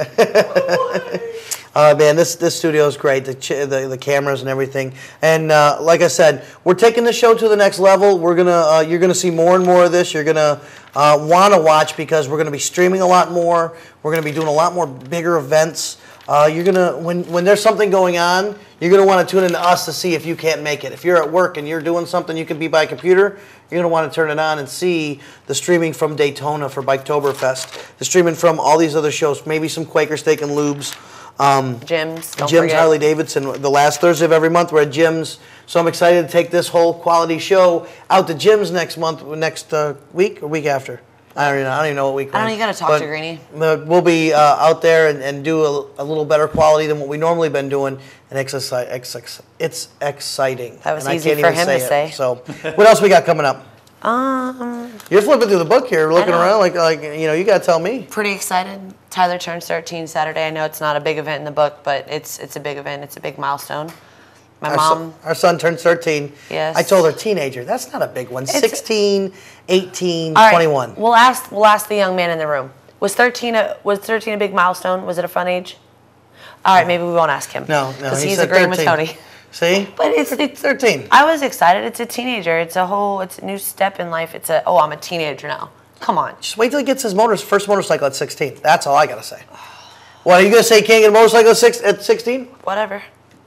Man, this studio is great. The cameras and everything. And like I said, we're taking the show to the next level. We're gonna you're gonna see more and more of this. You're gonna want to watch because we're gonna be streaming a lot more. We're gonna be doing a lot more bigger events. You're gonna when there's something going on, you're gonna want to tune into us to see if you can't make it. If you're at work and you're doing something, you can be by computer. You're going to want to turn it on and see the streaming from Daytona for Biketoberfest, the streaming from all these other shows, maybe some Quaker Steak and Lubes. Jim's, don't Jim's forget. Harley Davidson. The last Thursday of every month, we're at Jim's. So I'm excited to take this whole quality show out to Jim's next week or week after. I don't even know what week. I don't know, you got to talk to Greenie. We'll be out there and do a little better quality than what we normally been doing, and it's exciting. That was and easy I can't for even him to say. it. So, what else we got coming up? You're flipping through the book here, looking around like you know. You got to tell me. Pretty excited. Tyler turns 13 Saturday. I know it's not a big event in the book, but it's a big event. It's a big milestone. Our son turns 13. Yes. I told her teenager. That's not a big one. 16, 18, All right, 21. We'll ask the young man in the room. Was 13 a big milestone? Was it a fun age? All right, maybe we won't ask him. No, because he he's said agreeing with 13. Tony. See? But it's 13. I was excited. It's a teenager. It's a new step in life. I'm a teenager now. Come on. Just wait till he gets his first motorcycle at 16. That's all I gotta say. What are you gonna say? Can't get a motorcycle at 16? Whatever.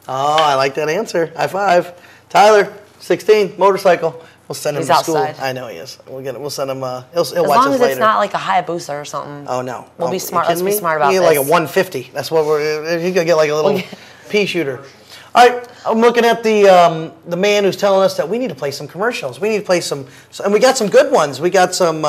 Oh, I like that answer. High five, Tyler. 16 motorcycle. We'll send him He's to school. outside. I know he is. We'll send him. He'll As watch long us as later. it's not like a Hayabusa or something. Oh no. We'll be You smart. kidding Let's be me? smart about He this. like a 150. That's what he's gonna get like a little pea shooter. All right, I'm looking at the man who's telling us that we need to play some commercials. We need to play some, and we got some good ones. We got some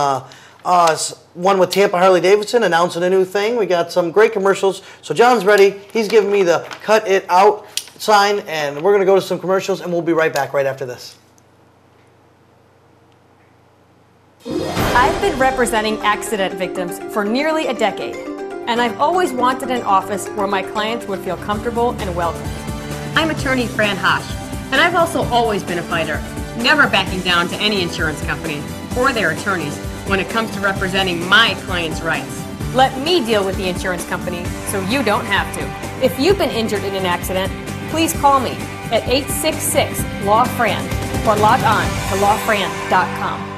one with Tampa Harley Davidson announcing a new thing. We got some great commercials. So John's ready. He's giving me the cut it out sign, and we're gonna go to some commercials, and we'll be right back right after this. I've been representing accident victims for nearly a decade, and I've always wanted an office where my clients would feel comfortable and welcome. I'm attorney Fran Hosh, and I've also always been a fighter, never backing down to any insurance company or their attorneys when it comes to representing my clients' rights. Let me deal with the insurance company so you don't have to. If you've been injured in an accident, please call me at 866-LAW-FRAN or log on to lawfran.com.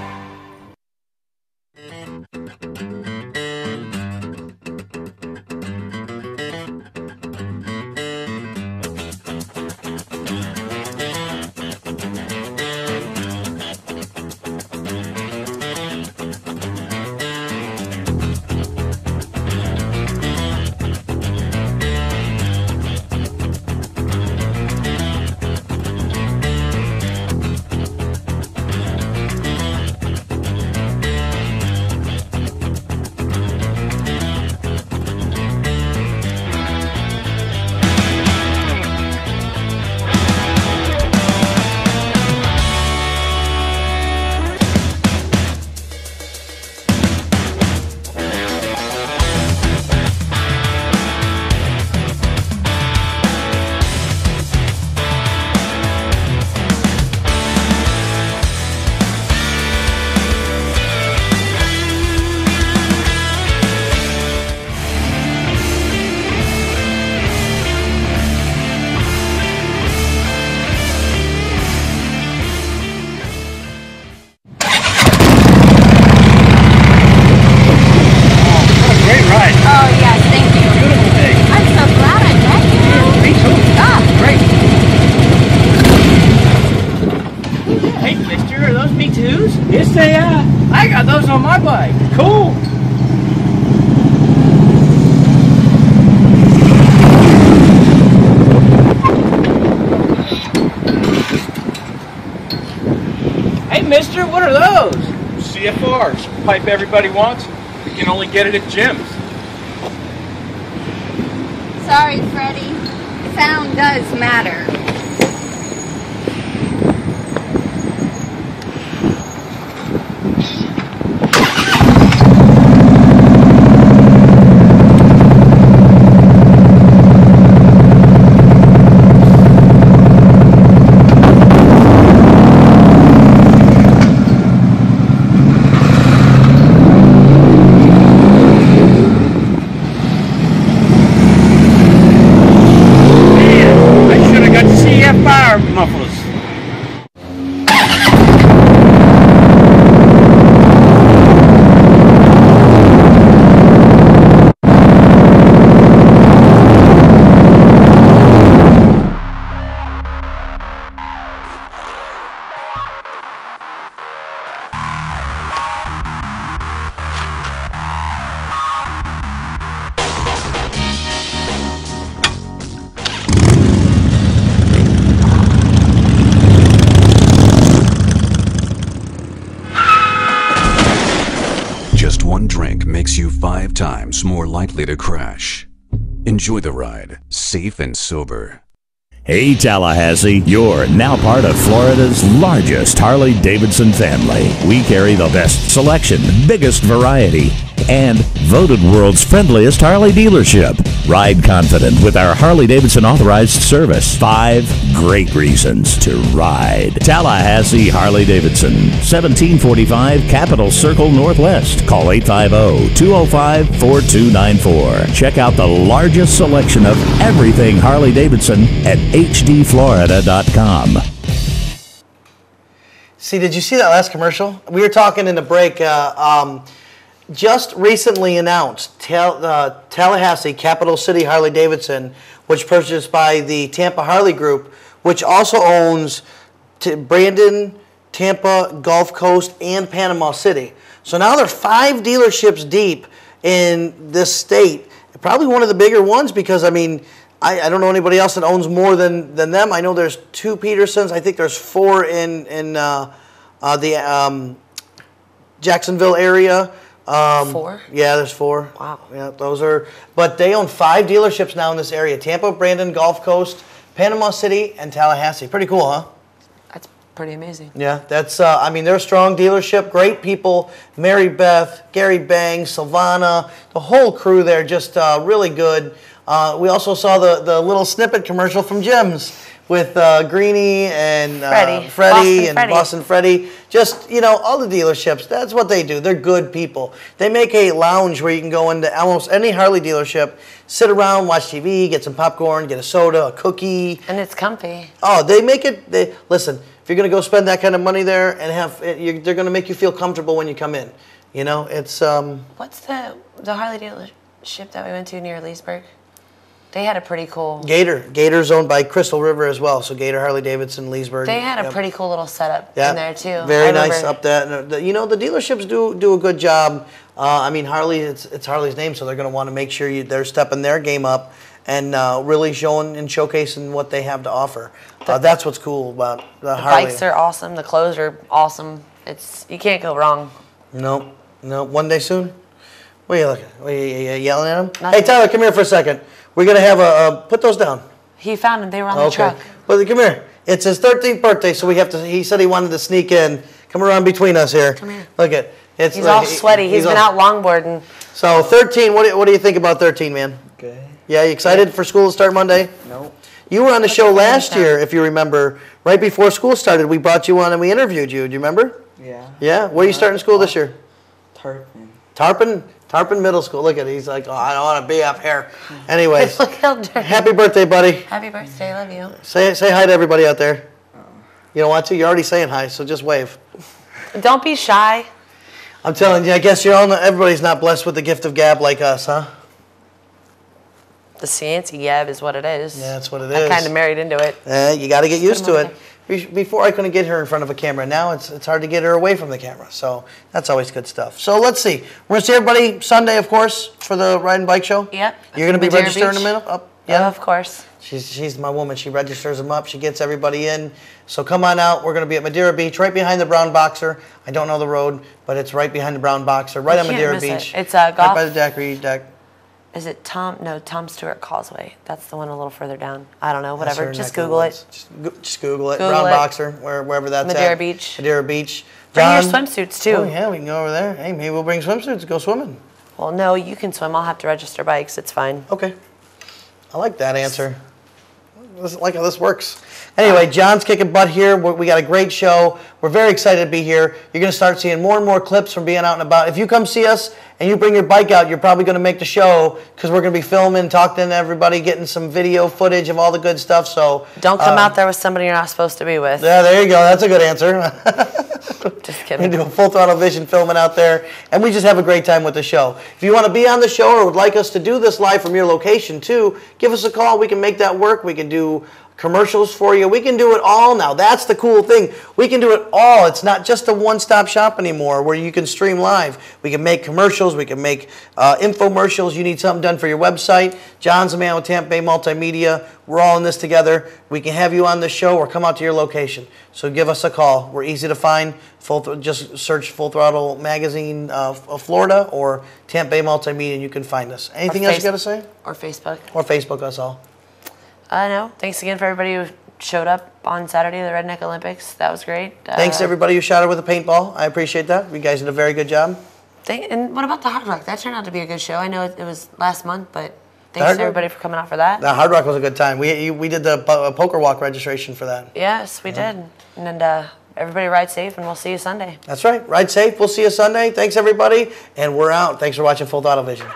mister, what are those? CFRs. Pipe everybody wants. You can only get it at gyms. Sorry, Freddie. Sound does matter. Mufflers. Just one drink makes you 5 times more likely to crash. Enjoy the ride, safe and sober. Hey Tallahassee, you're now part of Florida's largest Harley-Davidson family. We carry the best selection, biggest variety, and voted world's friendliest Harley dealership. Ride confident with our Harley-Davidson authorized service. 5 great reasons to ride. Tallahassee Harley-Davidson, 1745 Capitol Circle Northwest. Call 850-205-4294. Check out the largest selection of everything Harley-Davidson at hdflorida.com. See, did you see that last commercial? We were talking in the break. Just recently announced, Tallahassee Capital City Harley-Davidson, which purchased by the Tampa Harley Group, which also owns Brandon, Tampa, Gulf Coast, and Panama City. So now they're 5 dealerships deep in this state. Probably one of the bigger ones because, I mean, I don't know anybody else that owns more than them. I know there's 2 Petersons. I think there's 4 in the Jacksonville area. 4? Yeah, there's 4. Wow. Yeah, those are. But they own 5 dealerships now in this area: Tampa, Brandon, Gulf Coast, Panama City, and Tallahassee. Pretty cool, huh? That's pretty amazing. Yeah, that's. I mean, they're a strong dealership. Great people: Mary Beth, Gary Bang, Silvana, the whole crew there. Just really good. We also saw the little snippet commercial from Jim's with Greenie and Freddie and Boston Freddie. Just, you know, all the dealerships, that's what they do. They're good people. They make a lounge where you can go into almost any Harley dealership, sit around, watch TV, get some popcorn, get a soda, a cookie. And it's comfy. Oh, they make it, listen, if you're going to go spend that kind of money there and they're going to make you feel comfortable when you come in. You know, it's... What's the Harley dealership that we went to near Leesburg? They had a pretty cool... Gator's owned by Crystal River as well, so Gator, Harley-Davidson, Leesburg. They had a pretty cool little setup in there, too. Very nice up that. You know, the dealerships do a good job. I mean, Harley, it's Harley's name, so they're going to want to make sure they're stepping their game up and really showing and showcasing what they have to offer. That's what's cool about the Harley. The bikes are awesome. The clothes are awesome. You can't go wrong. No. One day soon? What are you looking at? Are you yelling at him? Hey, Tyler, come here for a second. We're going to have put those down. He found them. They were on the truck. Well, come here. It's his 13th birthday, so he said he wanted to sneak in. Come around between us here. Come here. Look at it. He's all sweaty. He's been out longboarding. So 13, what do you think about 13, man? Okay. Yeah, you excited for school to start Monday? No. You were on the show last year, if you remember. Right before school started, we brought you on and we interviewed you. Do you remember? Yeah. Yeah? Where are you starting school this year? Tarpon. Tarpon Middle School. Look at it. He's like, oh, I don't want to be up here. Anyways, Look how dirty. Happy birthday, buddy. Happy birthday. Love you. Say hi to everybody out there. You don't want to? You're already saying hi, so just wave. Don't be shy. I'm telling you, I guess everybody's not blessed with the gift of gab like us, huh? The Cianci gab is what it is. Yeah, that's what it I is. kind of married into it. You got to get used to it. Before I couldn't get her in front of a camera. Now it's hard to get her away from the camera. So that's always good stuff. So let's see. We're going to see everybody Sunday, of course, for the Ride and Bike Show. Yep. You're going to be Madeira registering Beach. them up? Yeah, of course. She's my woman. She registers them up. She gets everybody in. So come on out. We're going to be at Madeira Beach, right behind the Brown Boxer. I don't know the road, but it's right behind the Brown Boxer, right on Madeira Beach. It's right by the daiquiri deck. Is it Tom Stewart Causeway? That's the one a little further down. I don't know. Whatever. Just Google it. Just Google it. Brown Boxer, wherever that's Madeira at. Beach. Madeira Beach. Bring your swimsuits too. Oh yeah, we can go over there. Hey, maybe we'll bring swimsuits. Go swimming. Well, no, you can swim. I'll have to register bikes. It's fine. Okay. I like that answer. I like how this works. Anyway, John's kicking butt here. We got a great show. We're very excited to be here. You're going to start seeing more and more clips from being out and about. If you come see us and you bring your bike out, you're probably going to make the show because we're going to be filming, talking to everybody, getting some video footage of all the good stuff. So don't come out there with somebody you're not supposed to be with. Yeah, there you go. That's a good answer. Just kidding. We do a Full Throttle Vision filming out there, and we just have a great time with the show. If you want to be on the show or would like us to do this live from your location too, give us a call. We can make that work. We can do commercials for you. We can do it all now. That's the cool thing. We can do it all. It's not just a one-stop shop anymore where you can stream live. We can make commercials. We can make infomercials. You need something done for your website. John's the man with Tampa Bay Multimedia. We're all in this together. We can have you on the show or come out to your location. So give us a call. We're easy to find. Just search Full Throttle Magazine of Florida or Tampa Bay Multimedia and you can find us. Anything else you got to say? Or Facebook. Or Facebook us all. No. Thanks again for everybody who showed up on Saturday at the Redneck Olympics. That was great. Thanks to everybody who shot it with a paintball. I appreciate that. You guys did a very good job. And what about the Hard Rock? That turned out to be a good show. I know it was last month, but thanks to everybody for coming out for that. The Hard Rock was a good time. We did the poker walk registration for that. Yes, we did. And everybody ride safe, and we'll see you Sunday. That's right. Ride safe. We'll see you Sunday. Thanks, everybody. And we're out. Thanks for watching Full Throttle Vision.